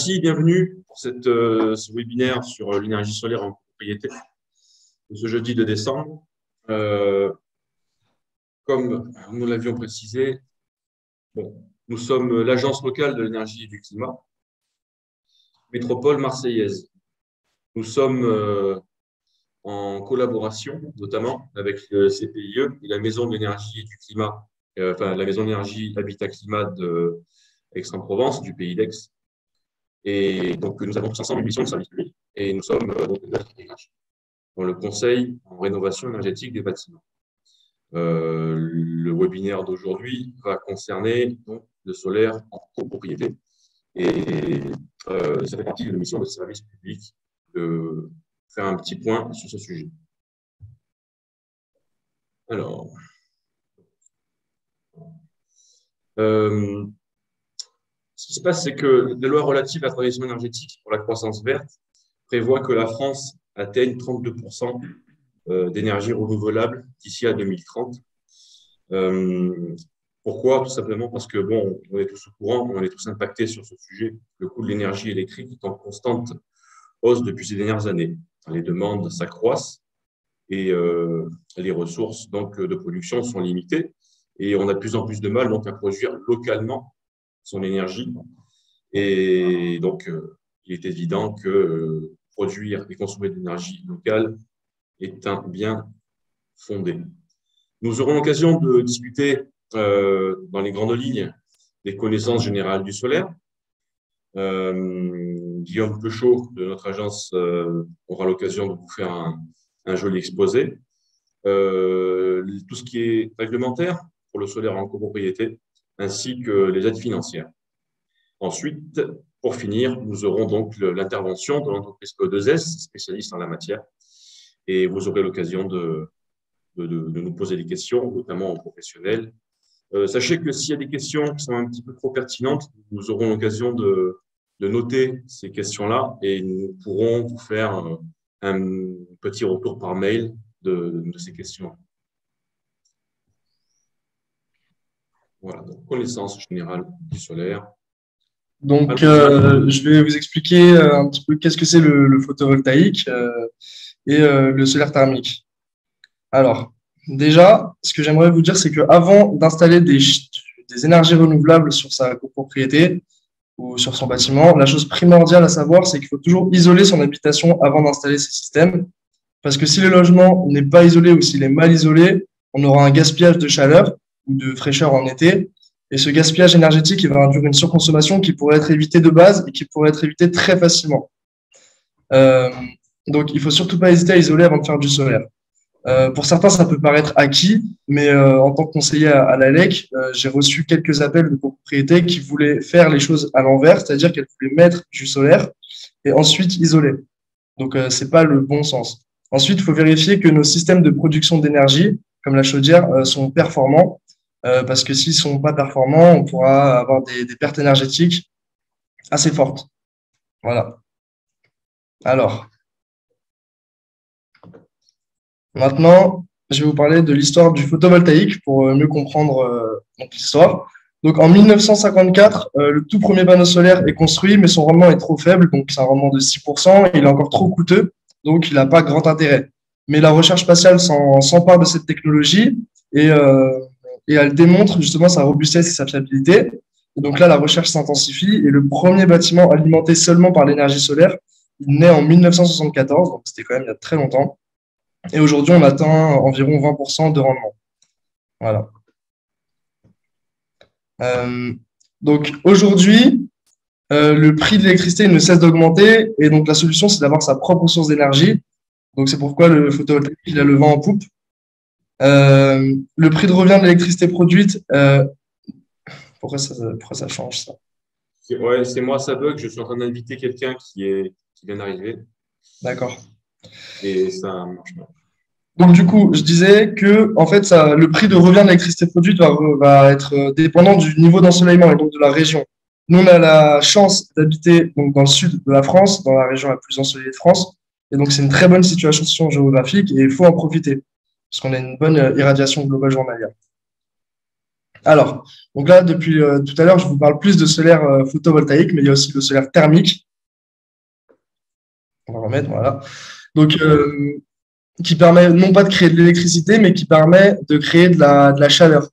Merci, bienvenue pour ce webinaire sur l'énergie solaire en propriété, ce jeudi de décembre. Comme nous l'avions précisé, nous sommes l'agence locale de l'énergie et du climat, métropole marseillaise. Nous sommes en collaboration, notamment avec le CPIE et la Maison de l'énergie et du climat, la Maison de l'énergie Habitat Climat d'Aix-en-Provence, du Pays d'Aix. Et donc, nous avons tous ensemble une mission de service public et nous sommes dans le conseil en rénovation énergétique des bâtiments. Le webinaire d'aujourd'hui va concerner donc, le solaire en copropriété et ça fait partie de la mission de service public de faire un petit point sur ce sujet. Alors, ce qui se passe, c'est que la loi relative à la transition énergétique pour la croissance verte prévoit que la France atteigne 32% d'énergie renouvelable d'ici à 2030. Pourquoi? Tout simplement parce que, on est tous au courant, on est tous impactés sur ce sujet. Le coût de l'énergie électrique est en constante hausse depuis ces dernières années. Les demandes s'accroissent et les ressources donc, de production sont limitées et on a de plus en plus de mal donc, à produire localement son énergie. Et donc, il est évident que produire et consommer de l'énergie locale est un bien fondé. Nous aurons l'occasion de discuter dans les grandes lignes des connaissances générales du solaire. Guillaume Peuchot de notre agence aura l'occasion de vous faire un joli exposé. Tout ce qui est réglementaire pour le solaire en copropriété, ainsi que les aides financières. Ensuite, pour finir, nous aurons donc l'intervention de l'entreprise PO2S, spécialiste en la matière, et vous aurez l'occasion de nous poser des questions, notamment aux professionnels. Sachez que s'il y a des questions qui sont un petit peu trop pertinentes, nous aurons l'occasion de noter ces questions-là et nous pourrons vous faire un petit retour par mail de ces questions. Voilà, donc connaissance générale du solaire. Donc, je vais vous expliquer un petit peu qu'est-ce que c'est le photovoltaïque et le solaire thermique. Alors, déjà, ce que j'aimerais vous dire, c'est qu'avant d'installer des énergies renouvelables sur sa copropriété ou sur son bâtiment, la chose primordiale à savoir, c'est qu'il faut toujours isoler son habitation avant d'installer ces systèmes. Parce que si le logement n'est pas isolé ou s'il est mal isolé, on aura un gaspillage de chaleur ou de fraîcheur en été. Et ce gaspillage énergétique, il va induire une surconsommation qui pourrait être évitée de base et qui pourrait être évitée très facilement. Donc, il ne faut surtout pas hésiter à isoler avant de faire du solaire. Pour certains, ça peut paraître acquis, mais en tant que conseiller à l'ALEC, j'ai reçu quelques appels de propriétés qui voulaient faire les choses à l'envers, c'est-à-dire qu'elles voulaient mettre du solaire et ensuite isoler. Donc, ce n'est pas le bon sens. Ensuite, il faut vérifier que nos systèmes de production d'énergie, comme la chaudière, sont performants. Parce que s'ils ne sont pas performants, on pourra avoir des pertes énergétiques assez fortes. Voilà. Alors, maintenant, je vais vous parler de l'histoire du photovoltaïque pour mieux comprendre l'histoire. Donc, en 1954, le tout premier panneau solaire est construit, mais son rendement est trop faible, donc c'est un rendement de 6%, il est encore trop coûteux, donc il n'a pas grand intérêt. Mais la recherche spatiale s'empare de cette technologie et elle démontre justement sa robustesse et sa fiabilité. Et donc là, la recherche s'intensifie et le premier bâtiment alimenté seulement par l'énergie solaire, il naît en 1974, donc c'était quand même il y a très longtemps. Et aujourd'hui, on atteint environ 20% de rendement. Voilà. Donc aujourd'hui, le prix de l'électricité ne cesse d'augmenter et donc la solution, c'est d'avoir sa propre source d'énergie. Donc c'est pourquoi le photovoltaïque, il a le vent en poupe. Le prix de revient de l'électricité produite, pourquoi ça change ça? Ouais, c'est moi, ça bug. Je suis en train d'inviter quelqu'un qui vient d'arriver. D'accord. Et ça marche pas. Donc du coup, je disais que en fait, le prix de revient de l'électricité produite va être dépendant du niveau d'ensoleillement et donc de la région. Nous, on a la chance d'habiter donc dans le sud de la France, dans la région la plus ensoleillée de France, et donc c'est une très bonne situation géographique et il faut en profiter. Parce qu'on a une bonne irradiation globale journalière. Alors, donc là, depuis tout à l'heure, je vous parle plus de solaire photovoltaïque, mais il y a aussi le solaire thermique. On va remettre, voilà. Donc, qui permet non pas de créer de l'électricité, mais qui permet de créer de la chaleur.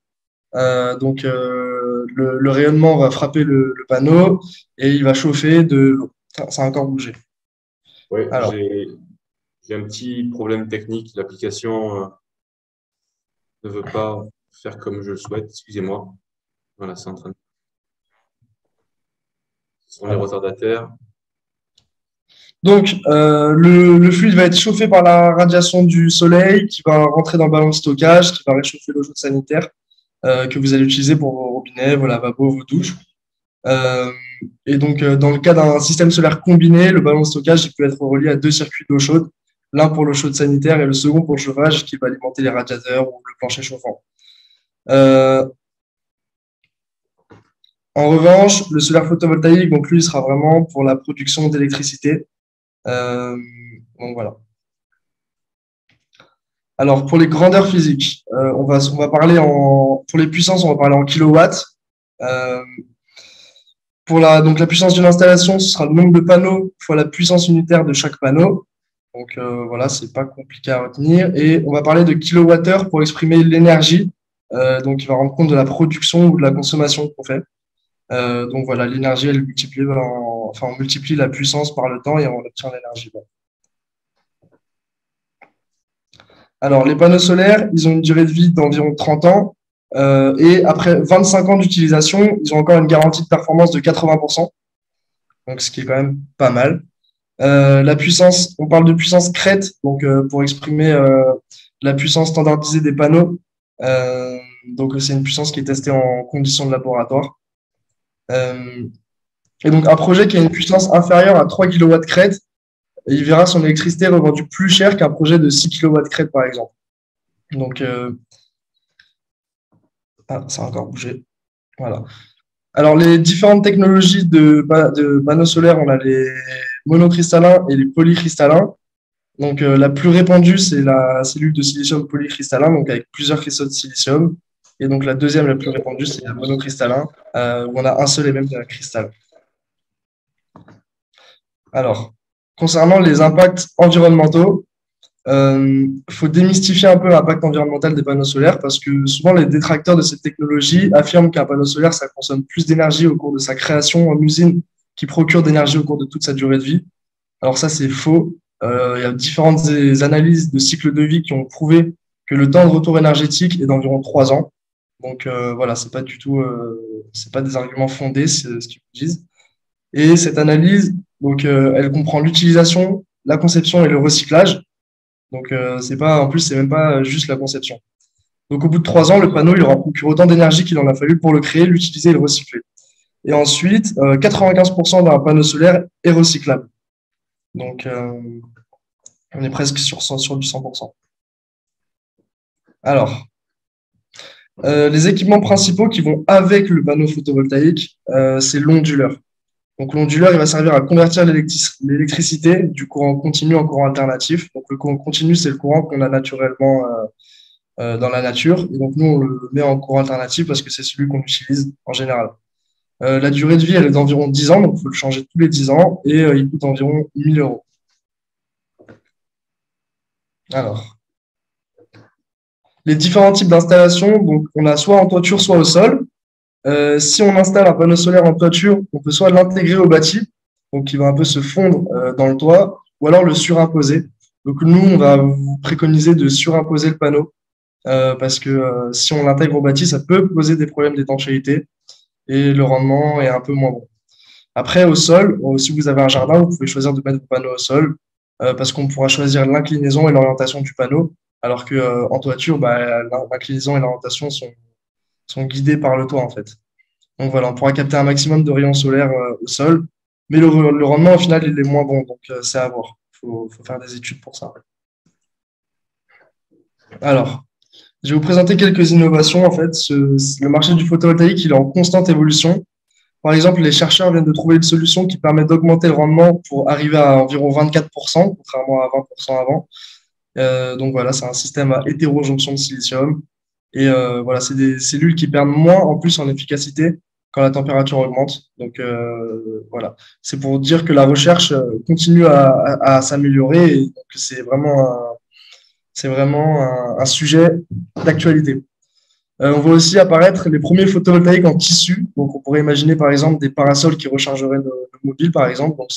Le rayonnement va frapper le panneau et il va chauffer de l'eau. Ça a encore bougé. Oui, Alors, j'ai un petit problème technique. L'application ne veut pas faire comme je le souhaite. Excusez-moi. Voilà, c'est en train de... Ce sont les voilà. retardataires. Donc, le fluide va être chauffé par la radiation du soleil qui va rentrer dans le ballon de stockage, qui va réchauffer l'eau chaude sanitaire que vous allez utiliser pour vos robinets, vos lavabos, vos douches. Euh, dans le cas d'un système solaire combiné, le ballon de stockage il peut être relié à deux circuits d'eau chaude, l'un pour l'eau chaude sanitaire et le second pour le chauffage qui va alimenter les radiateurs ou le plancher chauffant. Euh, En revanche, le solaire photovoltaïque, donc lui, il sera vraiment pour la production d'électricité. Euh, donc voilà. Alors pour les grandeurs physiques, on va parler pour les puissances, on va parler en kilowatts. Euh, donc la puissance d'une installation, ce sera le nombre de panneaux fois la puissance unitaire de chaque panneau. Donc voilà, c'est pas compliqué à retenir. Et on va parler de kilowattheure pour exprimer l'énergie. Donc il va rendre compte de la production ou de la consommation qu'on fait. Donc voilà, l'énergie, on multiplie la puissance par le temps et on obtient l'énergie. Bon. Alors, les panneaux solaires, ils ont une durée de vie d'environ 30 ans. Et après 25 ans d'utilisation, ils ont encore une garantie de performance de 80%, donc ce qui est quand même pas mal. La puissance, on parle de puissance crête, donc pour exprimer la puissance standardisée des panneaux. Donc c'est une puissance qui est testée en conditions de laboratoire. Euh, et donc un projet qui a une puissance inférieure à 3 kW crête, il verra son électricité revendue plus cher qu'un projet de 6 kW crête, par exemple. Donc, ça a encore bougé. Voilà. Alors, les différentes technologies de panneaux solaires, on a les monocristallins et les polycristallins. Donc, la plus répandue, c'est la cellule de silicium polycristallin, donc avec plusieurs cristaux de silicium. Et donc, la deuxième la plus répandue, c'est la monocristallin, où on a un seul et même cristal. Alors, concernant les impacts environnementaux, faut démystifier un peu l'impact environnemental des panneaux solaires parce que souvent les détracteurs de cette technologie affirment qu'un panneau solaire, ça consomme plus d'énergie au cours de sa création en usine qui procure d'énergie au cours de toute sa durée de vie. Alors ça, c'est faux. Il y a différentes analyses de cycle de vie qui ont prouvé que le temps de retour énergétique est d'environ 3 ans. Donc voilà, c'est pas du tout, c'est pas des arguments fondés, c'est ce qu'ils vous disent. Et cette analyse, donc, elle comprend l'utilisation, la conception et le recyclage. Donc, c'est pas, en plus, c'est même pas juste la conception. Donc, au bout de 3 ans, le panneau, il aura procuré autant d'énergie qu'il en a fallu pour le créer, l'utiliser et le recycler. Et ensuite, 95% d'un panneau solaire est recyclable. Donc, on est presque sur du 100%. Alors, les équipements principaux qui vont avec le panneau photovoltaïque, c'est l'onduleur. Donc, l'onduleur, il va servir à convertir l'électricité du courant continu en courant alternatif. Donc, le courant continu, c'est le courant qu'on a naturellement dans la nature. Et donc, nous, on le met en courant alternatif parce que c'est celui qu'on utilise en général. La durée de vie, elle est d'environ 10 ans, donc il faut le changer tous les 10 ans et il coûte environ 1000 euros. Alors, les différents types d'installations, donc on a soit en toiture, soit au sol. Si on installe un panneau solaire en toiture, on peut soit l'intégrer au bâti, donc il va un peu se fondre dans le toit, ou alors le surimposer. Donc nous, on va vous préconiser de surimposer le panneau parce que si on l'intègre au bâti, ça peut poser des problèmes d'étanchéité et le rendement est un peu moins bon. Après, au sol, si vous avez un jardin, vous pouvez choisir de mettre vos panneaux au sol parce qu'on pourra choisir l'inclinaison et l'orientation du panneau, alors qu'en toiture, bah, l'inclinaison et l'orientation sont guidés par le toit en fait. Donc voilà, on pourra capter un maximum de rayons solaires au sol, mais le rendement au final, il est moins bon, donc c'est à voir. Faut faire des études pour ça. Alors, je vais vous présenter quelques innovations. En fait, le marché du photovoltaïque, il est en constante évolution. Par exemple, les chercheurs viennent de trouver une solution qui permet d'augmenter le rendement pour arriver à environ 24%, contrairement à 20% avant. Donc voilà, c'est un système à hétérojonction de silicium. Et voilà, c'est des cellules qui perdent moins en plus en efficacité quand la température augmente. Donc voilà, c'est pour dire que la recherche continue à s'améliorer et que c'est vraiment un sujet d'actualité. On voit aussi apparaître les premiers photovoltaïques en tissu. Donc on pourrait imaginer par exemple des parasols qui rechargeraient nos mobiles par exemple. Donc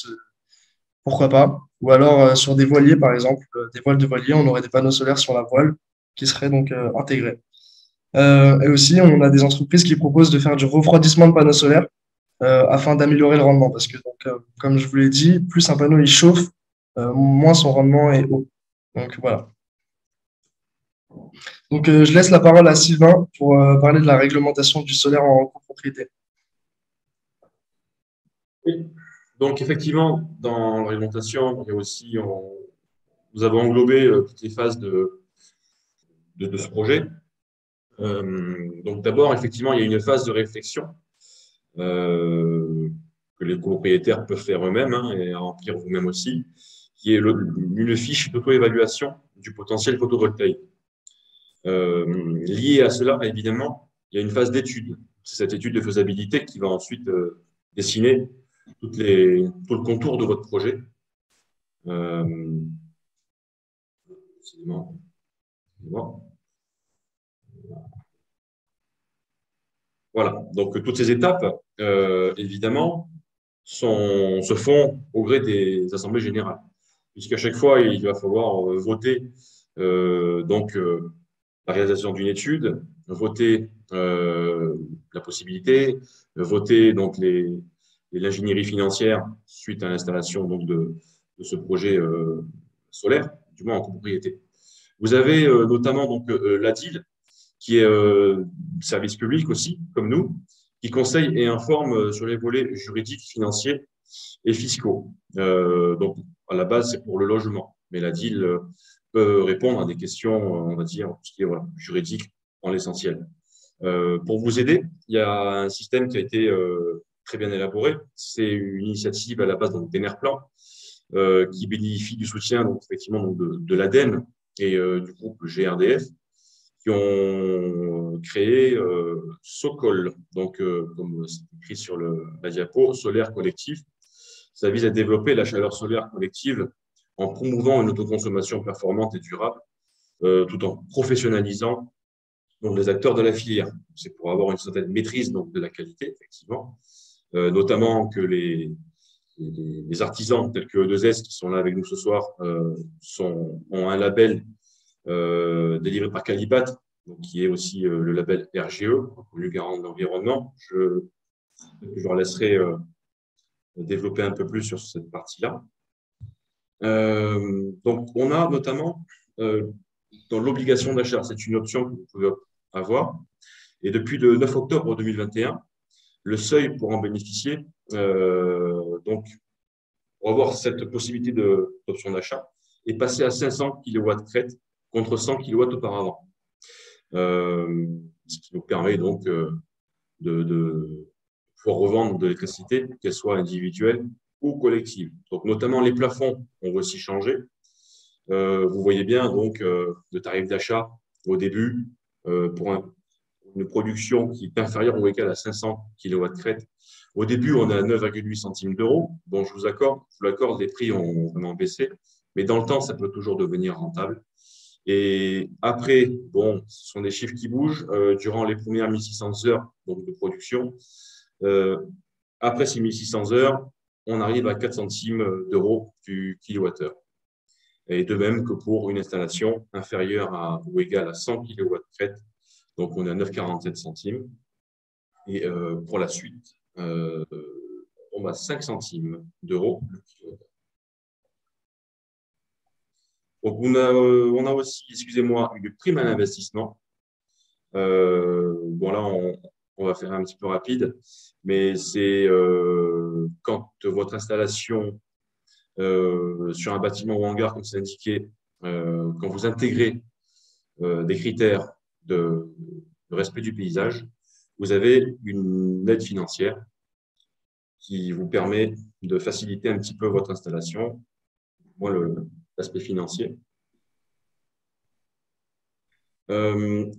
pourquoi pas. Ou alors sur des voiliers par exemple, des voiles de voilier, on aurait des panneaux solaires sur la voile qui seraient donc intégrés. Et aussi, on a des entreprises qui proposent de faire du refroidissement de panneaux solaires afin d'améliorer le rendement. Parce que, donc, comme je vous l'ai dit, plus un panneau il chauffe, moins son rendement est haut. Donc voilà. Donc je laisse la parole à Sylvain pour parler de la réglementation du solaire en copropriété. Oui. Donc, effectivement, dans la réglementation, il y a aussi, nous avons englobé toutes les phases de ce projet. Donc, d'abord, effectivement, il y a une phase de réflexion euh, que les copropriétaires peuvent faire eux-mêmes hein, et remplir vous-même aussi, qui est une fiche d'auto-évaluation du potentiel photovoltaïque. Lié à cela, évidemment, il y a une phase d'étude. C'est cette étude de faisabilité qui va ensuite dessiner tout le contour de votre projet. Euh, excusez-moi. Voilà, donc toutes ces étapes, évidemment, se font au gré des assemblées générales, puisqu'à chaque fois, il va falloir voter la réalisation d'une étude, voter la possibilité, voter donc l'ingénierie financière suite à l'installation donc de ce projet solaire, du moins en copropriété. Vous avez notamment donc l'ADIL, qui est service public aussi, comme nous, qui conseille et informe sur les volets juridiques, financiers et fiscaux. Donc, à la base, c'est pour le logement, mais la DIL peut répondre à des questions, on va dire, tout ce qui est voilà, juridique en l'essentiel. Pour vous aider, il y a un système qui a été très bien élaboré. C'est une initiative à la base d'Enerplan qui bénéficie du soutien donc, effectivement, donc, de l'ADEME et du groupe GRDF qui ont créé Socol, donc comme c'est écrit sur la diapo, solaire collectif. Ça vise à développer la chaleur solaire collective en promouvant une autoconsommation performante et durable, tout en professionnalisant donc, les acteurs de la filière. C'est pour avoir une certaine maîtrise donc, de la qualité, effectivement, notamment que les artisans tels que E2S qui sont là avec nous ce soir ont un label délivré par Calibat, donc, qui est aussi le label RGE, reconnu garant de l'environnement. Je leur laisserai développer un peu plus sur cette partie-là. Donc, on a notamment dans l'obligation d'achat, c'est une option que vous pouvez avoir. Et depuis le 9 octobre 2021, le seuil pour en bénéficier, donc pour avoir cette possibilité d'option d'achat, est passé à 500 kW crête contre 100 kW auparavant. Ce qui nous permet donc de pouvoir revendre de l'électricité, qu'elle soit individuelle ou collective. Donc, notamment les plafonds, on va aussi changer. Vous voyez bien donc le tarif d'achat au début pour une production qui est inférieure ou égale à 500 kW crête. Au début, on est à 9,8 centimes d'euros. Bon, je vous l'accorde, les prix ont vraiment baissé, mais dans le temps, ça peut toujours devenir rentable. Et après, bon, ce sont des chiffres qui bougent. Durant les premières 1600 heures donc, de production, après ces 1600 heures, on arrive à 4 centimes d'euros du kilowattheure. Et de même que pour une installation inférieure ou égale à 100 kW crête, donc on est à 9,47 centimes. Et pour la suite, on a 5 centimes d'euros le kilowattheure. Donc on a aussi, excusez-moi, une prime à l'investissement. Bon là, on va faire un petit peu rapide, mais c'est quand votre installation sur un bâtiment ou hangar, comme c'est indiqué, quand vous intégrez des critères de respect du paysage, vous avez une aide financière qui vous permet de faciliter un petit peu votre installation, moi l'aspect financier.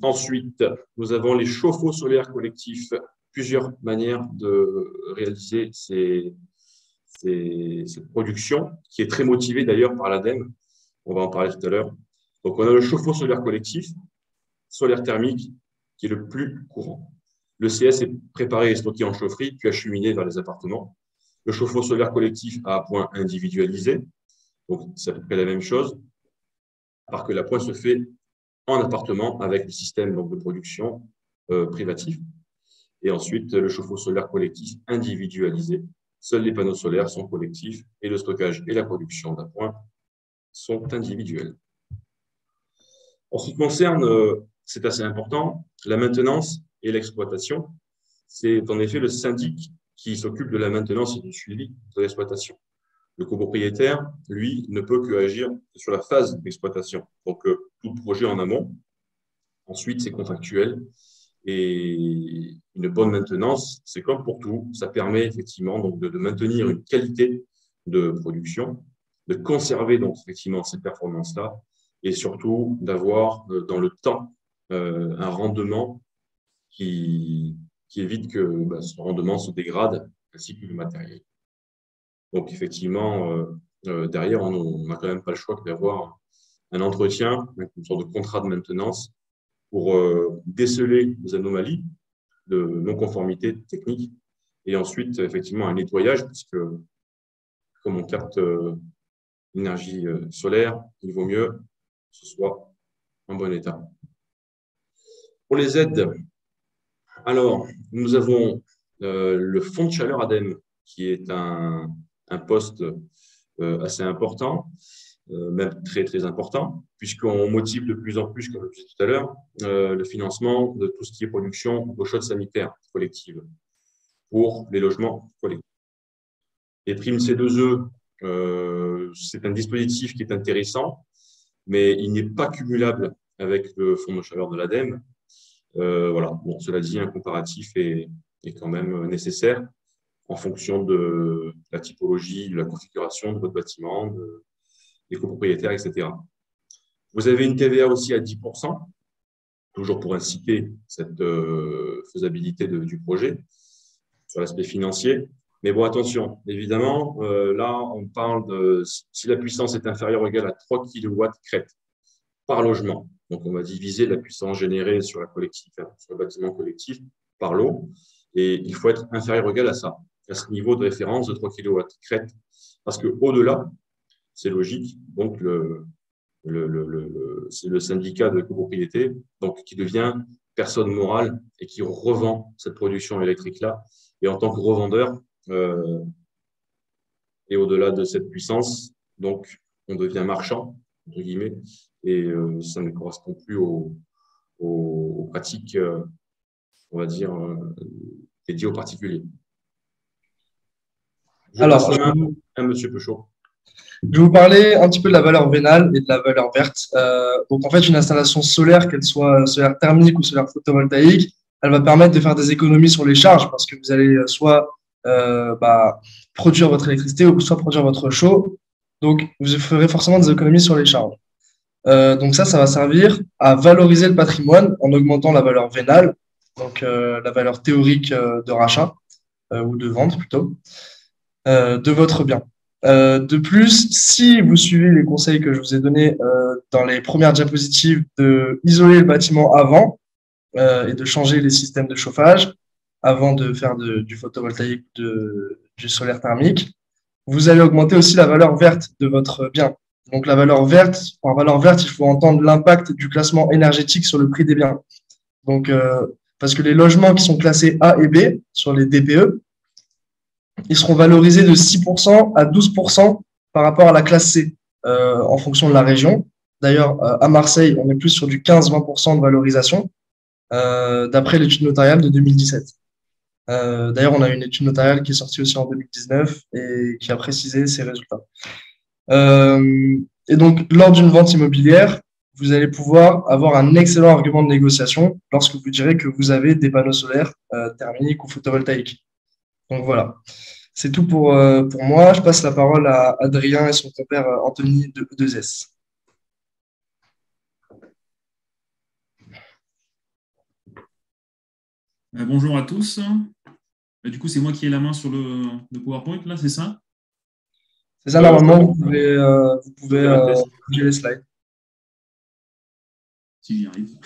Ensuite, nous avons les chauffe-eau solaires collectifs. Plusieurs manières de réaliser cette production, qui est très motivée d'ailleurs par l'ADEME. On va en parler tout à l'heure. Donc, on a le chauffe-eau solaire collectif, solaire thermique, qui est le plus courant. Le CS est préparé et stocké en chaufferie, puis acheminé vers les appartements. Le chauffe-eau solaire collectif à point individualisé. Donc, c'est à peu près la même chose, à part que la pointe se fait en appartement avec le système donc, de production privatif. Et ensuite, le chauffe-eau solaire collectif individualisé. Seuls les panneaux solaires sont collectifs et le stockage et la production d'appoint sont individuels. En ce qui concerne, c'est assez important, la maintenance et l'exploitation, c'est en effet le syndic qui s'occupe de la maintenance et du suivi de l'exploitation. Le copropriétaire, lui, ne peut qu'agir sur la phase d'exploitation. Donc, tout projet en amont. Ensuite, c'est contractuel. Et une bonne maintenance, c'est comme pour tout, ça permet effectivement donc, de maintenir une qualité de production, de conserver donc effectivement ces performances-là et surtout d'avoir dans le temps un rendement qui évite que ce rendement se dégrade ainsi que le matériel. Donc effectivement, derrière, on n'a quand même pas le choix que d'avoir un entretien, une sorte de contrat de maintenance pour déceler les anomalies de non-conformité technique et ensuite effectivement un nettoyage puisque comme on capte l'énergie solaire, il vaut mieux que ce soit en bon état. Pour les aides, alors nous avons le fonds de chaleur ADEME qui est un poste assez important, même très très important, puisqu'on motive de plus en plus, comme je disais tout à l'heure, le financement de tout ce qui est production d'eau chaude sanitaire collective pour les logements collectifs. Les primes C2E, c'est un dispositif qui est intéressant, mais il n'est pas cumulable avec le fonds de chaleur de l'ADEME. Voilà. Bon, cela dit, un comparatif est quand même nécessaire en fonction de la typologie, de la configuration de votre bâtiment, des copropriétaires, etc. Vous avez une TVA aussi à 10%, toujours pour inciter cette faisabilité du projet sur l'aspect financier. Mais bon, attention, évidemment, là, on parle de si la puissance est inférieure ou égale à 3 kW crête par logement. Donc, on va diviser la puissance générée sur la collectif, sur le bâtiment collectif par lot. Et il faut être inférieur ou égal à ça, à ce niveau de référence de 3 kW crête. Parce qu'au-delà, c'est logique, donc c'est le syndicat de copropriété donc, qui devient personne morale et qui revend cette production électrique-là. Et en tant que revendeur, et au-delà de cette puissance, donc on devient marchand, entre guillemets, et ça ne correspond plus aux pratiques, on va dire, dédiées aux particuliers. Je passe la main à M. Peuchot. Je vais vous parler un petit peu de la valeur vénale et de la valeur verte. Donc, en fait, une installation solaire, qu'elle soit solaire thermique ou solaire photovoltaïque, elle va permettre de faire des économies sur les charges parce que vous allez soit produire votre électricité ou soit produire votre chaud. Donc, vous ferez forcément des économies sur les charges. Donc, ça va servir à valoriser le patrimoine en augmentant la valeur vénale, donc la valeur théorique de rachat ou de vente plutôt, de votre bien. De plus, si vous suivez les conseils que je vous ai donnés dans les premières diapositives de isoler le bâtiment avant et de changer les systèmes de chauffage avant de faire du photovoltaïque, du solaire thermique, vous allez augmenter aussi la valeur verte de votre bien. Donc la valeur verte, en valeur verte, il faut entendre l'impact du classement énergétique sur le prix des biens. Donc, parce que les logements qui sont classés A et B sur les DPE, ils seront valorisés de 6% à 12% par rapport à la classe C en fonction de la région. D'ailleurs, à Marseille, on est plus sur du 15-20% de valorisation d'après l'étude notariale de 2017. D'ailleurs, on a une étude notariale qui est sortie aussi en 2019 et qui a précisé ces résultats. Et donc, lors d'une vente immobilière, vous allez pouvoir avoir un excellent argument de négociation lorsque vous direz que vous avez des panneaux solaires thermiques ou photovoltaïques. Donc voilà, c'est tout pour moi. Je passe la parole à Adrien et son compère Anthony de 2S. Bonjour à tous. Du coup, c'est moi qui ai la main sur le PowerPoint, là, c'est ça? C'est ça, Ouais, normalement, vous faut pouvez faire un test. bouger les slides. Si j'y arrive.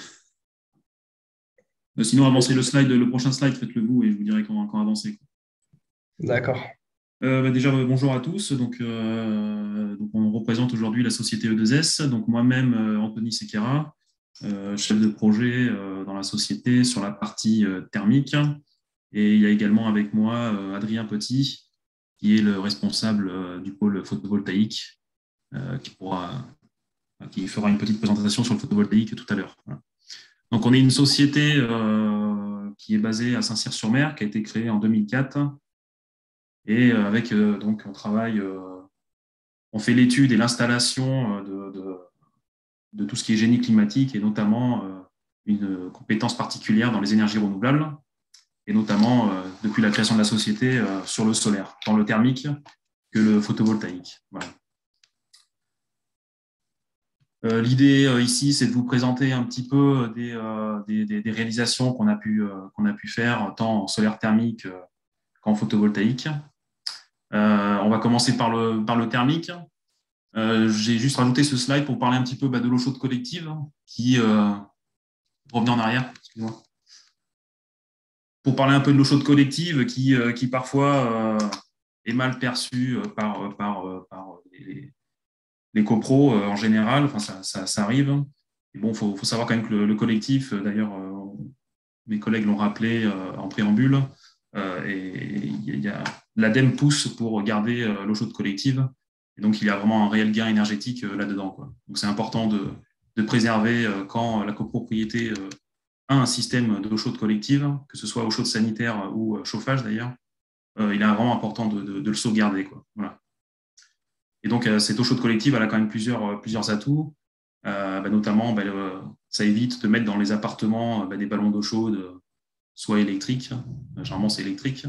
Sinon, avancez le prochain slide, faites-le vous et je vous dirai quand avancer. D'accord. Déjà, bonjour à tous. Donc, on représente aujourd'hui la société E2S. Donc, moi-même, Anthony Sequeira, chef de projet dans la société sur la partie thermique. Et il y a également avec moi Adrien Petit, qui est le responsable du pôle photovoltaïque, qui fera une petite présentation sur le photovoltaïque tout à l'heure. Voilà. Donc, on est une société qui est basée à Saint-Cyr-sur-Mer, qui a été créée en 2004. Et donc, on travaille, on fait l'étude et l'installation de tout ce qui est génie climatique et notamment une compétence particulière dans les énergies renouvelables et notamment depuis la création de la société sur le solaire, tant le thermique que le photovoltaïque. Voilà. L'idée ici, c'est de vous présenter un petit peu des réalisations qu'on a pu faire tant en solaire thermique qu'en photovoltaïque. On va commencer par le thermique. J'ai juste rajouté ce slide pour parler un petit peu de l'eau chaude collective qui revenez en arrière, excusez-moi. Pour parler un peu de l'eau chaude collective qui parfois est mal perçue par les copros en général. Enfin, ça arrive. Et bon, faut savoir quand même que le collectif, d'ailleurs, mes collègues l'ont rappelé en préambule, et l'ADEME pousse pour garder l'eau chaude collective. Et donc, il y a vraiment un réel gain énergétique là-dedans, quoi. Donc, c'est important de préserver quand la copropriété a un système d'eau chaude collective, que ce soit eau chaude sanitaire ou chauffage d'ailleurs. Il est vraiment important de le sauvegarder, quoi. Voilà. Et donc, cette eau chaude collective, elle a quand même plusieurs atouts. Notamment, ça évite de mettre dans les appartements des ballons d'eau chaude, soit électriques. Généralement, c'est électrique.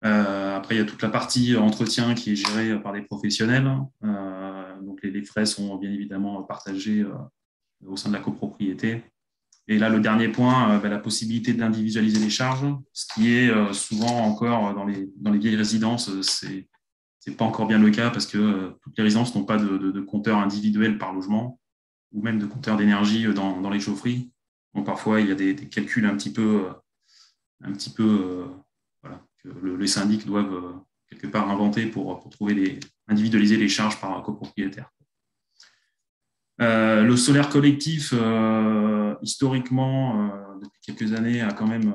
Après, il y a toute la partie entretien qui est gérée par des professionnels. Donc, les frais sont bien évidemment partagés au sein de la copropriété. Et là, le dernier point, la possibilité d'individualiser les charges, ce qui est souvent encore dans les vieilles résidences, c'est pas encore bien le cas parce que toutes les résidences n'ont pas de compteur individuel par logement ou même de compteur d'énergie dans les chaufferies. Donc, parfois, il y a des calculs un petit peu voilà, que les syndics doivent quelque part inventer pour individualiser les charges par copropriétaire. Le solaire collectif, historiquement, depuis quelques années, a quand même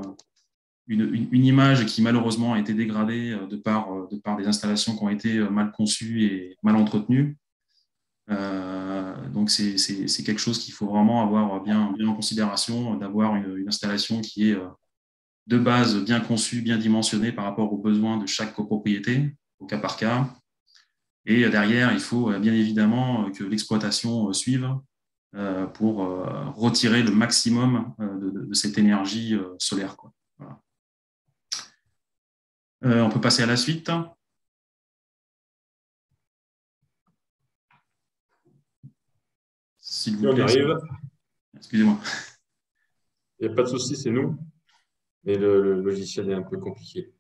une image qui malheureusement a été dégradée de par des installations qui ont été mal conçues et mal entretenues. Donc, c'est quelque chose qu'il faut vraiment avoir bien en considération, d'avoir une installation qui est de base bien conçue, bien dimensionnée par rapport aux besoins de chaque copropriété, au cas par cas. Et derrière, il faut bien évidemment que l'exploitation suive pour retirer le maximum de cette énergie solaire, quoi. Voilà. On peut passer à la suite. S'il vous plaît. On arrive. Excusez-moi. Il n'y a pas de souci, c'est nous. Mais le logiciel est un peu compliqué.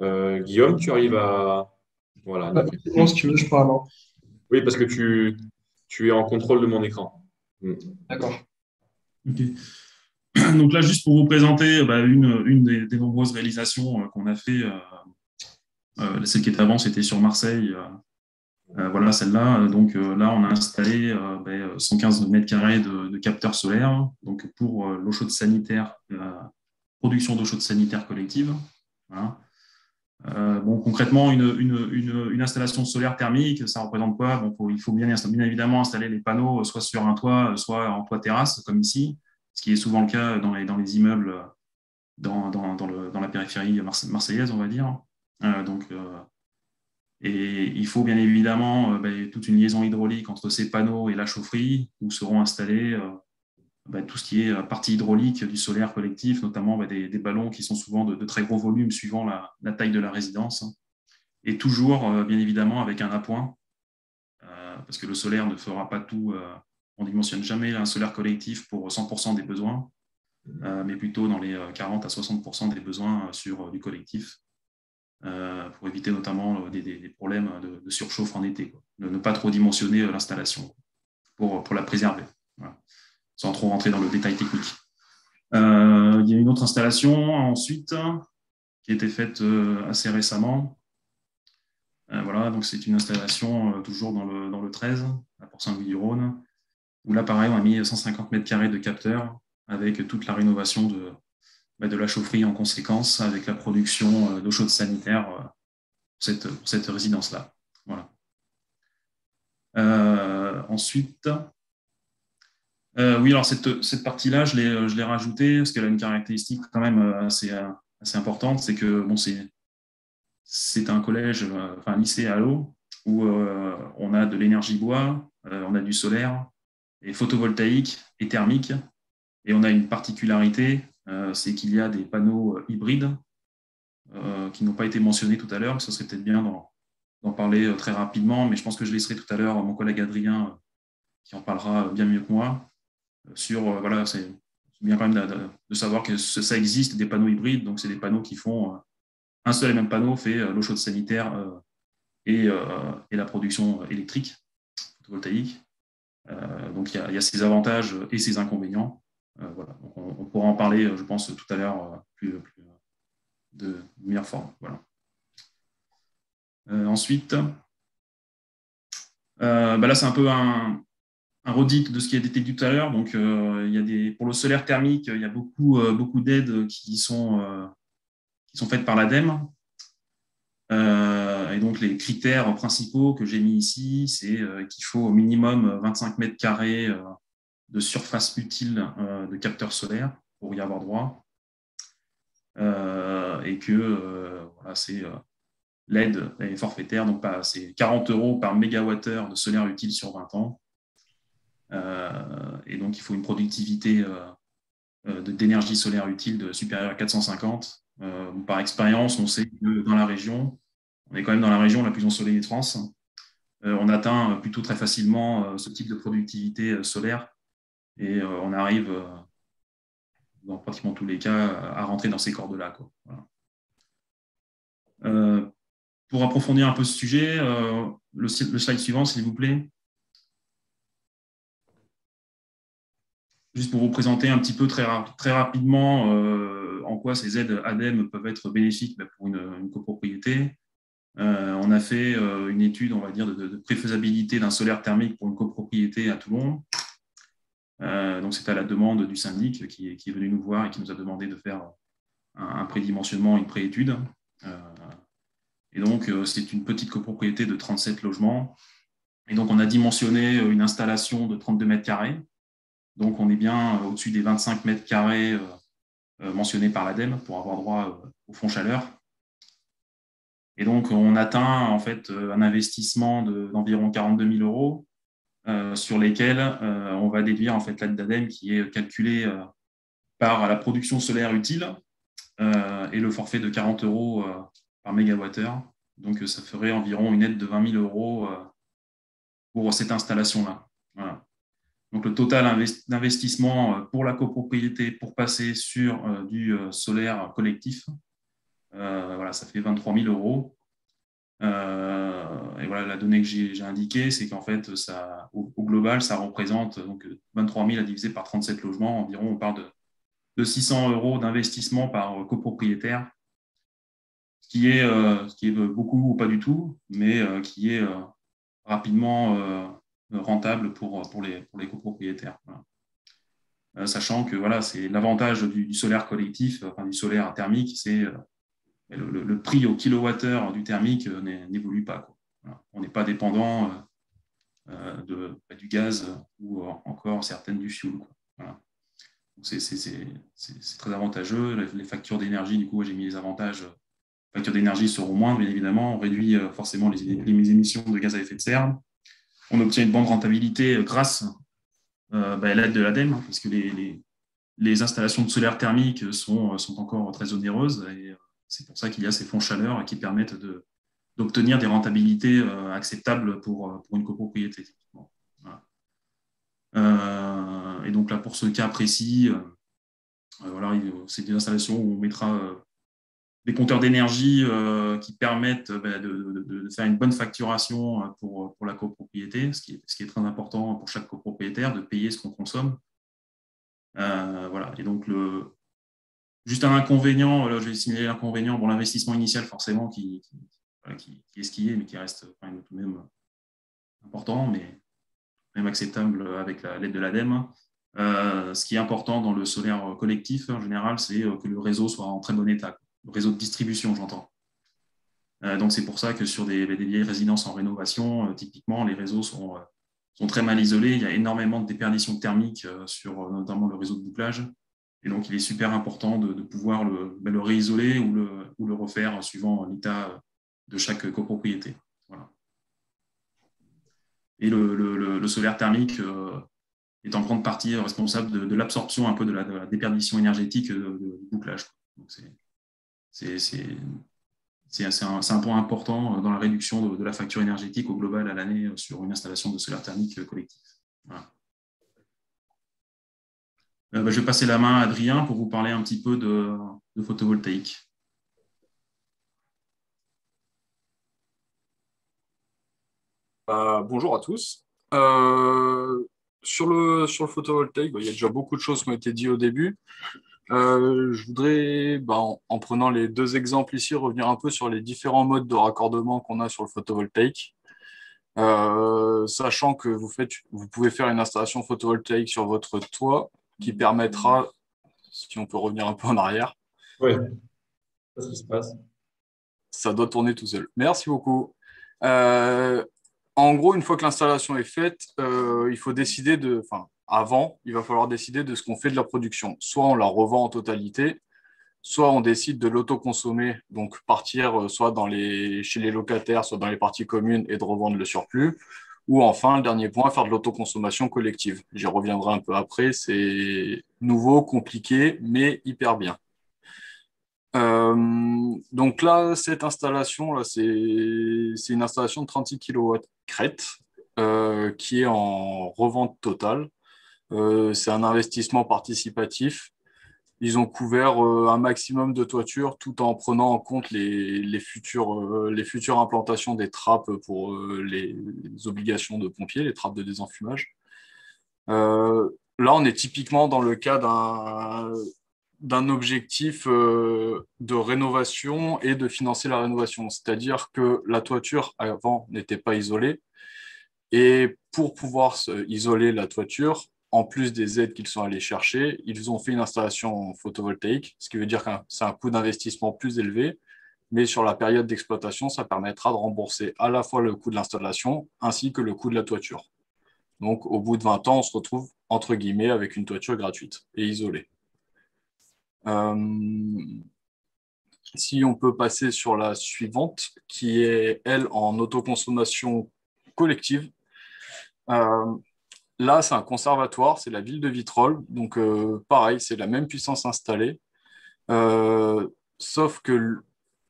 Guillaume, tu arrives à… Voilà. Bon, si tu veux, je parle. Oui, parce que tu es en contrôle de mon écran. D'accord. Ok. Donc là, juste pour vous présenter une des nombreuses réalisations qu'on a fait. Celle qui était avant, c'était sur Marseille. Voilà, celle-là. Donc là, on a installé 115 mètres carrés de capteurs solaires, donc pour l'eau chaude sanitaire, production d'eau chaude sanitaire collective. Voilà. Concrètement, une installation solaire thermique, ça représente quoi? Il faut bien évidemment installer les panneaux soit sur un toit, soit en toit terrasse, comme ici, ce qui est souvent le cas dans les immeubles dans la périphérie marseillaise, on va dire. Et il faut bien évidemment toute une liaison hydraulique entre ces panneaux et la chaufferie, où seront installés tout ce qui est partie hydraulique du solaire collectif, notamment des ballons qui sont souvent de très gros volumes suivant la taille de la résidence. Et toujours, bien évidemment, avec un appoint, parce que le solaire ne fera pas tout. On ne dimensionne jamais un solaire collectif pour 100% des besoins. mais plutôt dans les 40 à 60% des besoins sur du collectif, pour éviter notamment des problèmes de surchauffe en été, quoi. Ne pas trop dimensionner l'installation pour la préserver, voilà, sans trop rentrer dans le détail technique. Il y a une autre installation ensuite qui a été faite assez récemment. Voilà, donc c'est une installation toujours dans le 13, à Port-Saint-Louis-du-Rhône, où là, pareil, on a mis 150 mètres carrés de capteurs avec toute la rénovation de la chaufferie en conséquence, avec la production d'eau chaude sanitaire pour cette résidence-là. Voilà. Ensuite, oui, alors cette partie-là, je l'ai rajoutée parce qu'elle a une caractéristique quand même assez importante, c'est que bon, c'est un collège, enfin un lycée à l'eau, où on a de l'énergie bois, on a du solaire, et photovoltaïque et thermique. Et on a une particularité, c'est qu'il y a des panneaux hybrides qui n'ont pas été mentionnés tout à l'heure. Ce serait peut-être bien d'en parler très rapidement, mais je pense que je laisserai tout à l'heure mon collègue Adrien qui en parlera bien mieux que moi. Voilà, c'est bien quand même de savoir que ça existe, des panneaux hybrides. Donc, c'est des panneaux qui font un seul et même panneau fait l'eau chaude sanitaire et la production électrique photovoltaïque. Donc, il y a ses avantages et ses inconvénients. Voilà. Donc, on pourra en parler, je pense, tout à l'heure de meilleure forme. Voilà. Ensuite, là, c'est un peu un redite de ce qui a été dit tout à l'heure. Donc, pour le solaire thermique, il y a beaucoup d'aides qui sont faites par l'ADEME. Et donc, les critères principaux que j'ai mis ici, c'est qu'il faut au minimum 25 mètres carrés de surface utile de capteurs solaires pour y avoir droit. Et que voilà, l'aide est forfaitaire, donc c'est 40 € par mégawattheure de solaire utile sur 20 ans. Et donc, il faut une productivité d'énergie solaire utile supérieure à 450. Par expérience, on sait que dans la région, on est quand même dans la région la plus ensoleillée de France. On atteint plutôt très facilement ce type de productivité solaire et on arrive, dans pratiquement tous les cas, à rentrer dans ces cordes-là, quoi. Voilà. Pour approfondir un peu ce sujet, le slide suivant, s'il vous plaît. Juste pour vous présenter un petit peu très rapidement en quoi ces aides ADEME peuvent être bénéfiques pour une copropriété. On a fait une étude, on va dire, de préfaisabilité d'un solaire thermique pour une copropriété à Toulon. Donc, c'est à la demande du syndic qui est venu nous voir et qui nous a demandé de faire un prédimensionnement, une préétude. Et donc, c'est une petite copropriété de 37 logements. Et donc, on a dimensionné une installation de 32 mètres carrés. Donc, on est bien au-dessus des 25 mètres carrés mentionnés par l'ADEME pour avoir droit au fonds chaleur. Et donc, on atteint en fait un investissement d'environ 42 000 € sur lesquels on va déduire en fait l'aide d'ADEME qui est calculée par la production solaire utile et le forfait de 40 € par mégawattheure. Donc, ça ferait environ une aide de 20 000 € pour cette installation-là. Voilà. Donc, le total d'investissement pour la copropriété pour passer sur du solaire collectif, voilà, ça fait 23 000 €. Et voilà, la donnée que j'ai indiquée, c'est qu'en fait, au global, ça représente donc 23 000 à diviser par 37 logements. Environ, on parle de 600 € d'investissement par copropriétaire, ce qui est beaucoup ou pas du tout, mais qui est rapidement rentable pour les copropriétaires. Voilà. Sachant que voilà, c'est l'avantage du solaire collectif, enfin du solaire thermique, c'est le prix au kilowattheure du thermique n'évolue pas, quoi. Voilà. On n'est pas dépendant du gaz ou encore certaines du fioul, quoi. Voilà. C'est très avantageux. Les factures d'énergie, du coup, j'ai mis les avantages. Les factures d'énergie seront moindres, bien évidemment. On réduit forcément les émissions de gaz à effet de serre. On obtient une bonne rentabilité grâce à l'aide de l'ADEME, hein, parce que les installations de solaire thermique sont encore très onéreuses. Et c'est pour ça qu'il y a ces fonds chaleur qui permettent d'obtenir des rentabilités acceptables pour une copropriété. Voilà. Et donc là, pour ce cas précis, Voilà, c'est des installations où on mettra des compteurs d'énergie qui permettent de faire une bonne facturation pour la copropriété, ce qui est très important pour chaque copropriétaire, de payer ce qu'on consomme. Voilà. Et donc, juste un inconvénient, là, je vais signaler l'inconvénient, bon, l'investissement initial, forcément, qui est ce qui est, mais qui reste quand même tout de même important, mais même acceptable avec l'aide de l'ADEME. Ce qui est important dans le solaire collectif, en général, c'est que le réseau soit en très bon état. Le réseau de distribution, j'entends. Donc, c'est pour ça que sur des vieilles résidences en rénovation, typiquement, les réseaux sont très mal isolés. Il y a énormément de déperdition thermique sur notamment le réseau de bouclage. Et donc, il est super important de pouvoir le réisoler ou le refaire suivant l'état de chaque copropriété. Voilà. Et le solaire thermique est en grande partie responsable de l'absorption un peu de la déperdition énergétique du bouclage. Donc, c'est un point important dans la réduction de la facture énergétique au global à l'année sur une installation de solaire thermique collectif. Voilà. Je vais passer la main à Adrien pour vous parler un petit peu de photovoltaïque. Bonjour à tous. Sur le photovoltaïque, il y a déjà beaucoup de choses qui ont été dites au début. Je voudrais, en prenant les deux exemples ici, revenir un peu sur les différents modes de raccordement qu'on a sur le photovoltaïque. Sachant que vous pouvez faire une installation photovoltaïque sur votre toit qui permettra, si on peut revenir un peu en arrière. Oui, c'est ce qui se passe. Ça doit tourner tout seul. Merci beaucoup. En gros, une fois que l'installation est faite, il faut décider avant, il va falloir décider de ce qu'on fait de la production. Soit on la revend en totalité, soit on décide de l'autoconsommer, donc partir soit chez les locataires, soit dans les parties communes et de revendre le surplus. Ou enfin, le dernier point, faire de l'autoconsommation collective. J'y reviendrai un peu après. C'est nouveau, compliqué, mais hyper bien. Donc là, cette installation, là, c'est une installation de 36 kW crête qui est en revente totale. C'est un investissement participatif. Ils ont couvert un maximum de toitures tout en prenant en compte les futures implantations des trappes pour les obligations de pompiers, les trappes de désenfumage. Là, on est typiquement dans le cas d'un objectif de rénovation et de financer la rénovation. C'est-à-dire que la toiture, avant, n'était pas isolée. Et pour pouvoir isoler la toiture, en plus des aides qu'ils sont allés chercher, ils ont fait une installation photovoltaïque, ce qui veut dire que c'est un coût d'investissement plus élevé, mais sur la période d'exploitation, ça permettra de rembourser à la fois le coût de l'installation ainsi que le coût de la toiture. Donc, au bout de 20 ans, on se retrouve, entre guillemets, avec une toiture gratuite et isolée. Si on peut passer sur la suivante, qui est, elle, en autoconsommation collective. Là, c'est un conservatoire, c'est la ville de Vitrolles. Donc, pareil, c'est la même puissance installée. Sauf que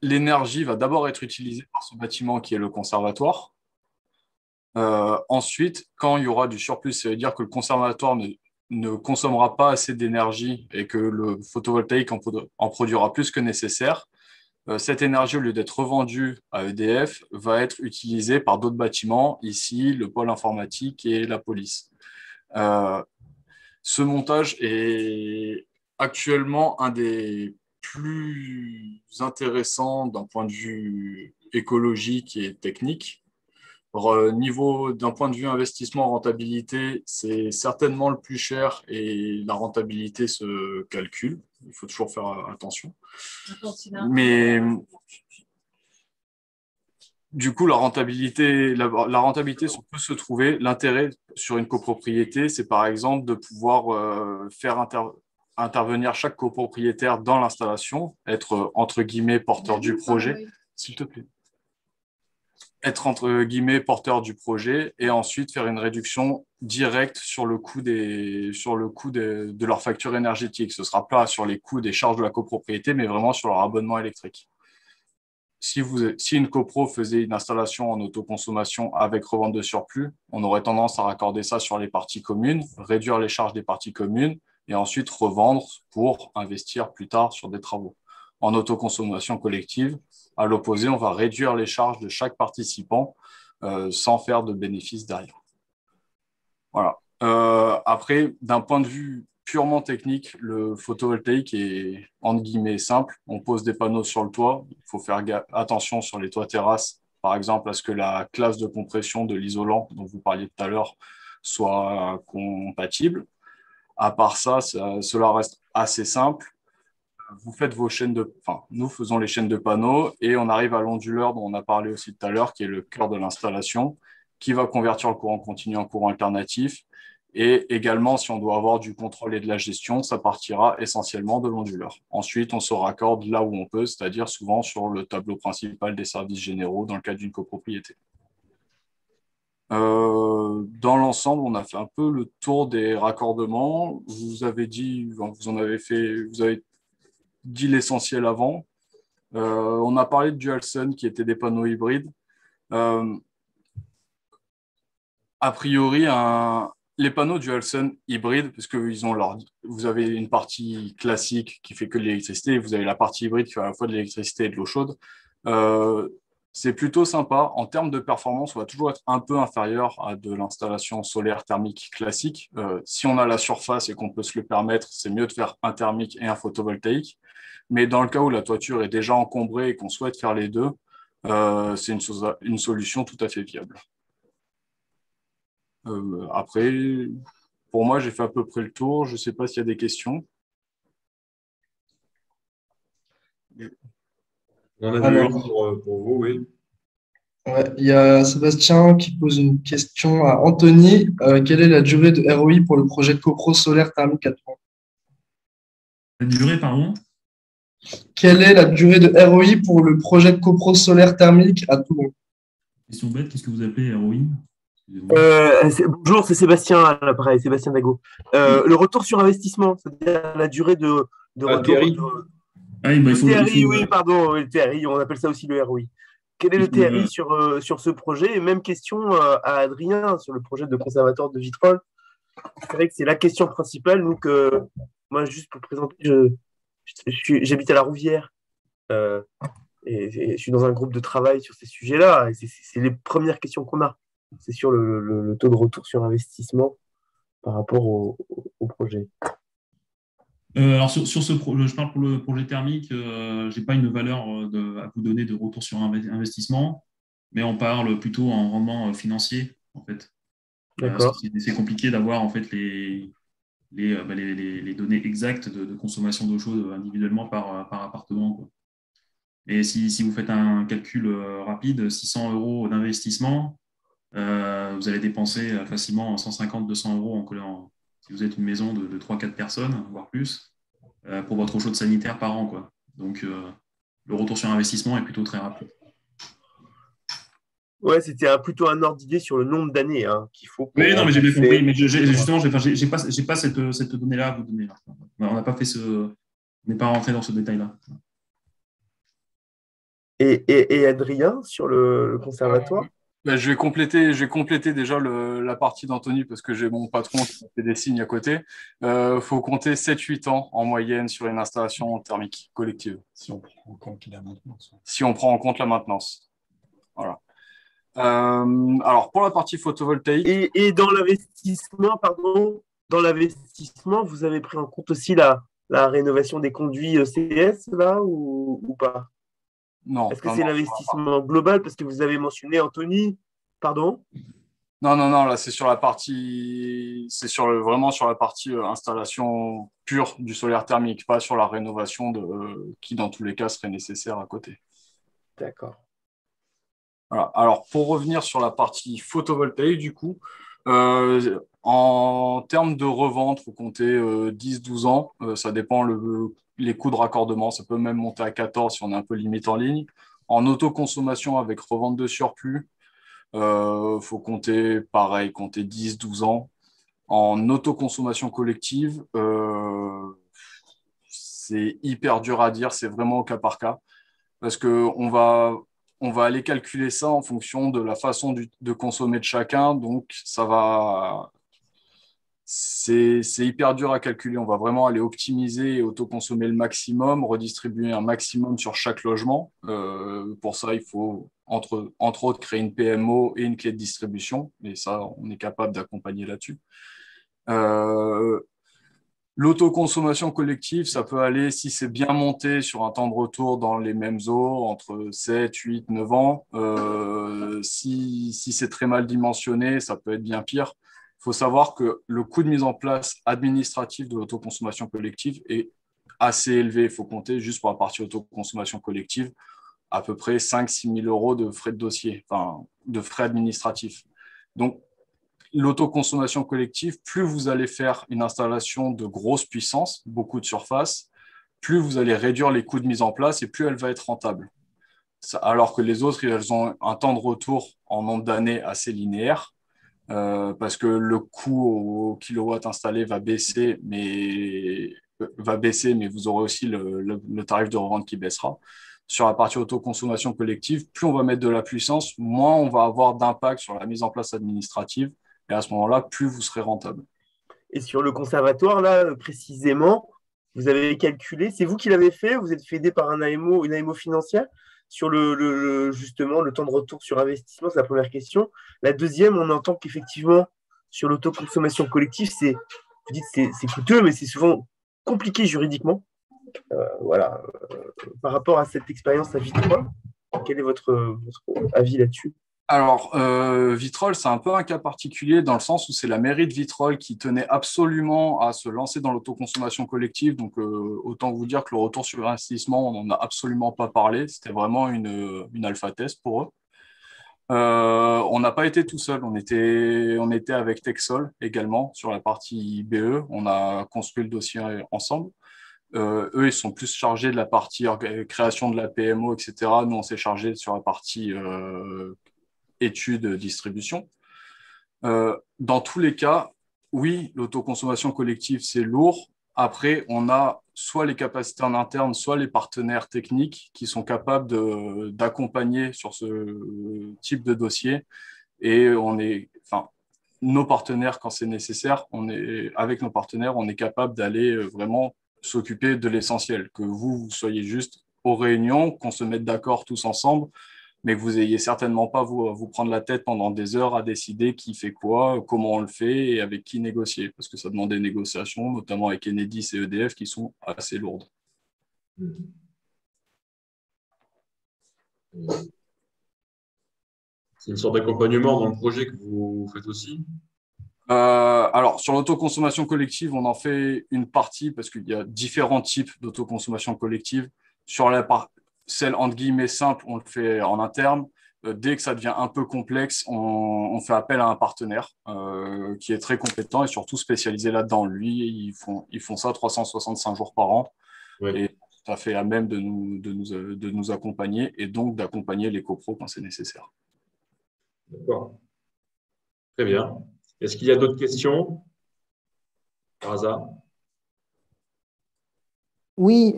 l'énergie va d'abord être utilisée par ce bâtiment qui est le conservatoire. Ensuite, quand il y aura du surplus, ça veut dire que le conservatoire ne consommera pas assez d'énergie et que le photovoltaïque en produira plus que nécessaire. Cette énergie, au lieu d'être revendue à EDF, va être utilisée par d'autres bâtiments, ici le pôle informatique et la police. Ce montage est actuellement un des plus intéressants d'un point de vue écologique et technique. D'un point de vue investissement rentabilité, c'est certainement le plus cher et la rentabilité se calcule. Il faut toujours faire attention. Mais du coup, la rentabilité peut se trouver. L'intérêt sur une copropriété, c'est par exemple de pouvoir faire intervenir chaque copropriétaire dans l'installation, être entre guillemets porteur du projet, s'il te plaît. Être entre guillemets porteur du projet et ensuite faire une réduction directe sur le coût de leur facture énergétique. Ce ne sera pas sur les coûts des charges de la copropriété, mais vraiment sur leur abonnement électrique. Si une copro faisait une installation en autoconsommation avec revente de surplus, on aurait tendance à raccorder ça sur les parties communes, réduire les charges des parties communes, et ensuite revendre pour investir plus tard sur des travaux. En autoconsommation collective, à l'opposé, on va réduire les charges de chaque participant sans faire de bénéfices derrière. Voilà. Après, d'un point de vue purement technique, le photovoltaïque est entre guillemets simple. On pose des panneaux sur le toit. Il faut faire attention sur les toits terrasses, par exemple, à ce que la classe de compression de l'isolant dont vous parliez tout à l'heure soit compatible. À part ça, cela reste assez simple. Vous faites vos chaînes nous faisons les chaînes de panneaux et on arrive à l'onduleur dont on a parlé aussi tout à l'heure, qui est le cœur de l'installation, qui va convertir le courant continu en courant alternatif. Et également, si on doit avoir du contrôle et de la gestion, ça partira essentiellement de l'onduleur. Ensuite, on se raccorde là où on peut, c'est-à-dire souvent sur le tableau principal des services généraux dans le cadre d'une copropriété. Dans l'ensemble, on a fait un peu le tour des raccordements. Vous avez dit l'essentiel avant. On a parlé de DualSun qui étaient des panneaux hybrides. A priori, les panneaux DualSun hybrides, parce que vous avez une partie classique qui fait que de l'électricité, et vous avez la partie hybride qui fait à la fois de l'électricité et de l'eau chaude. C'est plutôt sympa. En termes de performance, on va toujours être un peu inférieur à de l'installation solaire thermique classique. Si on a la surface et qu'on peut se le permettre, c'est mieux de faire un thermique et un photovoltaïque. Mais dans le cas où la toiture est déjà encombrée et qu'on souhaite faire les deux, c'est une solution tout à fait viable. Après, pour moi, j'ai fait à peu près le tour. Je ne sais pas s'il y a des questions. On en a vu une pour vous, oui. Ouais, il y a Sébastien qui pose une question à Anthony. Quelle est la durée de ROI pour le projet copro solaire thermique à Toulon? La durée, pardon? Quelle est la durée de ROI pour le projet de copro solaire thermique à Toulon? Question bête, qu'est-ce que vous appelez ROI? Bonjour, c'est Sébastien à l'appareil, Sébastien Dago. Le retour sur investissement, c'est-à-dire la durée de retour. TRI. Le TRI, oui, pardon, le TRI, on appelle ça aussi le ROI. Quel est le TRI sur ce projet? Et même question à Adrien sur le projet de conservatoire de Vitrolles. C'est vrai que c'est la question principale. Donc, moi, juste pour présenter, j'habite à la Rouvière et je suis dans un groupe de travail sur ces sujets-là. Et c'est les premières questions qu'on a. C'est sur le taux de retour sur investissement par rapport au projet. Alors sur ce projet, je parle pour le projet thermique, je n'ai pas une valeur à vous donner de retour sur investissement, mais on parle plutôt en rendement financier, en fait. D'accord. C'est compliqué d'avoir en fait les données exactes de consommation d'eau chaude individuellement par appartement, quoi. Et si vous faites un calcul rapide, 600 € d'investissement, vous allez dépenser facilement 150-200 € en collant. Si vous êtes une maison de 3-4 personnes, voire plus, pour votre eau chaude sanitaire par an, quoi. Donc, le retour sur investissement est plutôt très rapide. Ouais, c'était plutôt un ordre d'idée sur le nombre d'années qu'il faut. Oui, non, mais j'ai bien compris. Mais justement, j'ai pas cette donnée-là à vous donner. Là. On n'a pas fait on n'est pas rentré dans ce détail-là. Et Adrien, sur le conservatoire? Je vais compléter déjà la partie d'Anthony parce que j'ai mon patron qui fait des signes à côté. Faut compter 7-8 ans en moyenne sur une installation thermique collective, si on prend en compte la maintenance. Si on prend en compte la maintenance. Voilà. Alors, pour la partie photovoltaïque. Et dans l'investissement, vous avez pris en compte aussi la rénovation des conduits CS, là, ou pas? Non. Est-ce que c'est l'investissement global? Parce que vous avez mentionné Anthony, pardon? Non, là, c'est sur la partie, vraiment sur la partie installation pure du solaire thermique, pas sur la rénovation qui, dans tous les cas, serait nécessaire à côté. D'accord. Voilà. Alors, pour revenir sur la partie photovoltaïque, du coup, en termes de revente, il faut compter 10-12 ans. Ça dépend les coûts de raccordement. Ça peut même monter à 14 si on est un peu limite en ligne. En autoconsommation avec revente de surplus, faut compter 10-12 ans. En autoconsommation collective, c'est hyper dur à dire. C'est vraiment au cas par cas. Parce qu'on va aller calculer ça en fonction de la façon de consommer de chacun. Donc, ça va c'est hyper dur à calculer. On va vraiment aller optimiser et autoconsommer le maximum, redistribuer un maximum sur chaque logement. Pour ça, il faut, entre autres, créer une PMO et une clé de distribution. Et ça, on est capable d'accompagner là-dessus. L'autoconsommation collective, ça peut aller, si c'est bien monté, sur un temps de retour dans les mêmes eaux, entre 7, 8, 9 ans. Si c'est très mal dimensionné, ça peut être bien pire. Il faut savoir que le coût de mise en place administrative de l'autoconsommation collective est assez élevé. Il faut compter, juste pour la partie autoconsommation collective, à peu près 5 000 à 6 000 euros de frais de dossier, enfin, de frais administratifs. Donc, l'autoconsommation collective, plus vous allez faire une installation de grosse puissance, beaucoup de surface, plus vous allez réduire les coûts de mise en place et plus elle va être rentable. Alors que les autres, elles ont un temps de retour en nombre d'années assez linéaire, parce que le coût au kilowatt installé va baisser, mais vous aurez aussi le tarif de revente qui baissera. Sur la partie autoconsommation collective, plus on va mettre de la puissance, moins on va avoir d'impact sur la mise en place administrative. Et à ce moment-là, plus vous serez rentable. Et sur le conservatoire, là, précisément, vous avez calculé, c'est vous qui l'avez fait, vous êtes fait aider par une AMO financière sur justement le temps de retour sur investissement, c'est la première question. La deuxième, on entend qu'effectivement, sur l'autoconsommation collective, vous dites c'est coûteux, mais c'est souvent compliqué juridiquement. Voilà. Par rapport à cette expérience à Vitrolles, quel est votre avis là-dessus? Alors, Vitrolles, c'est un peu un cas particulier dans le sens où c'est la mairie de Vitrolles qui tenait absolument à se lancer dans l'autoconsommation collective. Donc, autant vous dire que le retour sur investissement, on n'en a absolument pas parlé. C'était vraiment une alpha test pour eux. On n'a pas été tout seul. On était avec Texol également sur la partie BE. On a construit le dossier ensemble. Eux, ils sont plus chargés de la partie création de la PMO, etc. Nous, on s'est chargé sur la partie études, distribution. Dans tous les cas, oui, l'autoconsommation collective, c'est lourd. Après, on a soit les capacités en interne, soit les partenaires techniques qui sont capables d'accompagner sur ce type de dossier. Et nos partenaires, quand c'est nécessaire, avec nos partenaires, on est capable d'aller vraiment s'occuper de l'essentiel. Que vous soyez juste aux réunions, qu'on se mette d'accord tous ensemble, mais que vous n'ayez certainement pas vous prendre la tête pendant des heures à décider qui fait quoi, comment on le fait et avec qui négocier, parce que ça demande des négociations, notamment avec Enedis et EDF, qui sont assez lourdes. C'est une sorte d'accompagnement dans le projet que vous faites aussi? Alors, sur l'autoconsommation collective, on en fait une partie parce qu'il y a différents types d'autoconsommation collective. Sur celle entre guillemets simple, on le fait en interne. Dès que ça devient un peu complexe, on fait appel à un partenaire qui est très compétent et surtout spécialisé là-dedans. Lui, ils font ça 365 jours par an. Oui. Et ça fait à même de nous accompagner et donc d'accompagner les copros quand c'est nécessaire. D'accord. Très bien. Est-ce qu'il y a d'autres questions par hasard? Oui,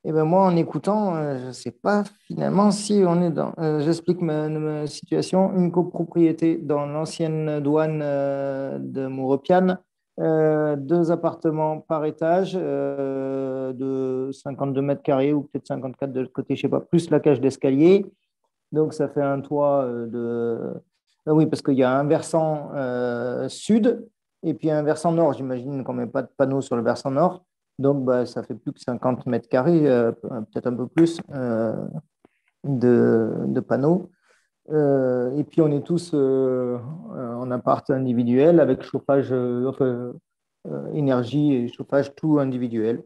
et ben moi, en écoutant, je ne sais pas finalement si on est dans. J'explique ma situation. Une copropriété dans l'ancienne douane de Mourepiane, 2 appartements par étage de 52 mètres carrés ou peut-être 54 de l'autre côté, je ne sais pas, plus la cage d'escalier. Donc, ça fait un toit de. Oui, parce qu'il y a un versant sud et puis un versant nord. J'imagine qu'on ne met pas de panneaux sur le versant nord. Donc, ça fait plus que 50 mètres carrés, peut-être un peu plus de panneaux. Et puis, on est tous en appart individuel avec chauffage, énergie et chauffage tout individuel.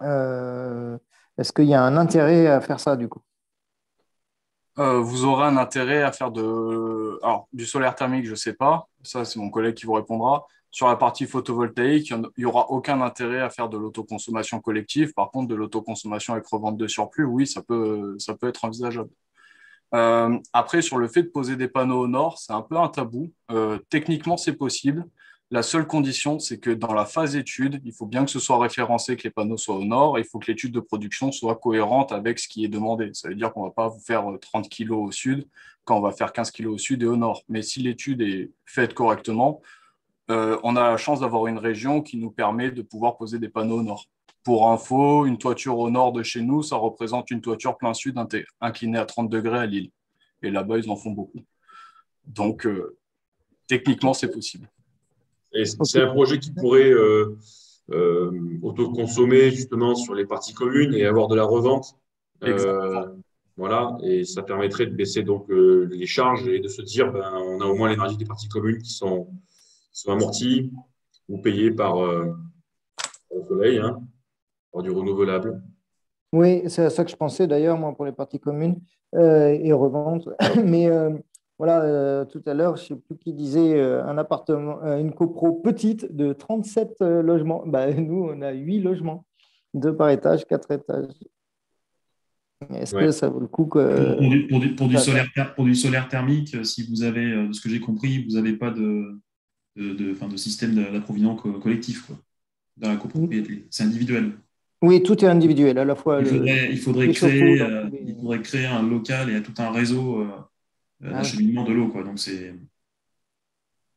Est-ce qu'il y a un intérêt à faire ça, du coup? Vous aurez un intérêt à faire du solaire thermique, je ne sais pas. Ça, c'est mon collègue qui vous répondra. Sur la partie photovoltaïque, il n'y aura aucun intérêt à faire de l'autoconsommation collective. Par contre, de l'autoconsommation avec revente de surplus, oui, ça peut être envisageable. Après, sur le fait de poser des panneaux au nord, c'est un peu un tabou. Techniquement, c'est possible. La seule condition, c'est que dans la phase étude, il faut bien que ce soit référencé, que les panneaux soient au nord, et il faut que l'étude de production soit cohérente avec ce qui est demandé. Ça veut dire qu'on ne va pas vous faire 30 kg au sud quand on va faire 15 kg au sud et au nord. Mais si l'étude est faite correctement, on a la chance d'avoir une région qui nous permet de pouvoir poser des panneaux au nord. Pour info, une toiture au nord de chez nous, ça représente une toiture plein sud inclinée à 30 degrés à Lille. Et là-bas, ils en font beaucoup. Donc, techniquement, c'est possible. Et c'est un projet qui pourrait autoconsommer justement sur les parties communes et avoir de la revente. Voilà, et ça permettrait de baisser donc les charges et de se dire on a au moins l'énergie des parties communes qui sont amorties ou payées par le soleil, hein, par du renouvelable. Oui, c'est à ça que je pensais d'ailleurs, moi, pour les parties communes et revente. Mais voilà, tout à l'heure, je ne sais plus qui disait un appartement, une copro petite de 37 logements. Nous, on a 8 logements, 2 par étage, 4 étages. Est-ce que ça vaut le coup pour du solaire thermique, si vous avez, de ce que j'ai compris, vous n'avez pas de système d'approvisionnement collectif quoi, dans la copropriété. C'est individuel. Oui, tout est individuel. À la fois, il faudrait créer un local et tout un réseau d'acheminement de l'eau, quoi. Donc c'est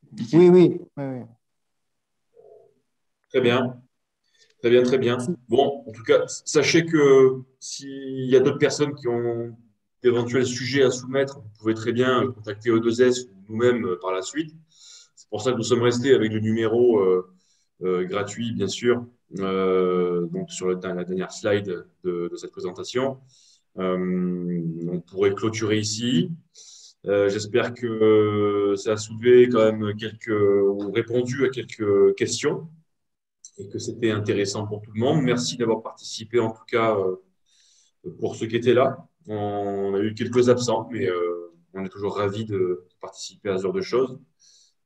compliqué. Oui. Très bien. Très bien. Bon, en tout cas, sachez que s'il y a d'autres personnes qui ont d'éventuels sujets à soumettre, vous pouvez très bien contacter O2S ou nous-mêmes par la suite. C'est pour ça que nous sommes restés avec le numéro gratuit, bien sûr, donc sur la dernière slide de cette présentation. On pourrait clôturer ici. J'espère que ça a soulevé quand même ou répondu à quelques questions et que c'était intéressant pour tout le monde. Merci d'avoir participé, en tout cas, pour ceux qui étaient là. On a eu quelques absents, mais on est toujours ravis de participer à ce genre de choses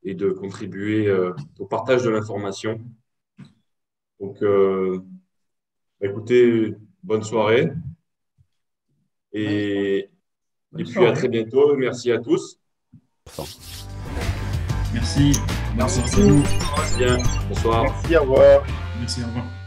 et de contribuer au partage de l'information. Donc, écoutez, bonne soirée. Et puis, à très bientôt. Merci à tous. Merci. Merci à vous. Bien. Bonsoir. Merci, au revoir. Merci, au revoir.